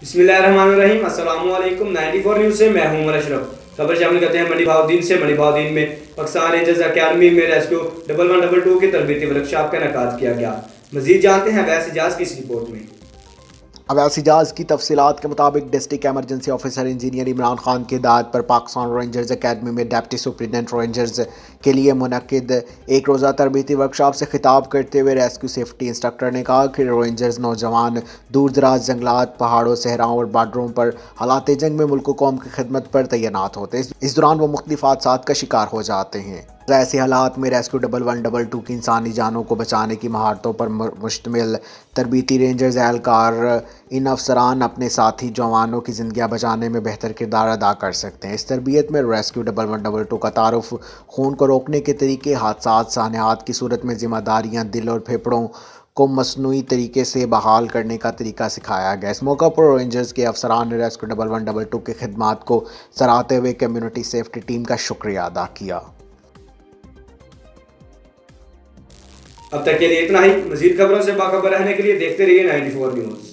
बिस्मिल्लाहिर्रहमानिर्रहीम। अस्सलाम वालेकुम। 94 न्यूज़ से मैं हूं उमर अशरफ। खबर शामिल करते हैं मंडीबहाउद्दीन से। मंडीबहाउद्दीन में पाकिस्तान रेंजर्स अकेडमी में रेस्क्यू 1122 की तरबीती वर्कशॉप का इनेकाद किया गया। मजीद जानते हैं अवैस इजाज की इस रिपोर्ट में। अवैस इजाज़ की तफसीलात के मुताबिक district emergency officer engineer Imran Khan की हिदायत पर पाकिस्तान रेंजर्स अकेडमी में डिप्टी सुपरिटेंडेंट रेंजर्स के लिए मुनक्किद एक रोज़ा तरबीती वर्कशॉप से खिताब करते हुए रेस्क्यू सेफ्टी इंस्ट्रक्टर ने कहा कि रेंजर्स नौजवान दूर दराज जंगलात, पहाड़ों, सहराओं और बार्डरों पर हालात जंग में मुल्क कौम की खिदमत पर तैनात होते हैं। इस दौरान वो मुख्तलिफ हादसात का शिकार हो जाते हैं। ऐसे हालात में रेस्क्यू 1122 की इंसानी जानों को बचाने की महारतों पर मुश्तमिल तरबीती रेंजर्स एहलकार इन अफसरान अपने साथी जवानों की ज़िंदगियाँ बचाने में बेहतर किरदार अदा कर सकते हैं। इस तरबियत में रेस्क्यू 1122 का तारुफ, खून को रोकने के तरीके, हादसात सानहात की सूरत में जिम्मेदारियाँ, दिल और फेफड़ों को मसनूई तरीके से बहाल करने का तरीका सिखाया गया। इस मौका पर रेंजर्स के अफसरान ने रेस्क्यू 1122 की खिदमात को सराहते हुए कम्युनिटी सेफ्टी टीम का शुक्रिया अदा किया। अब तक के लिए इतना ही। मजीद खबरों से बाखबर रहने के लिए देखते रहिए 94 न्यूज़।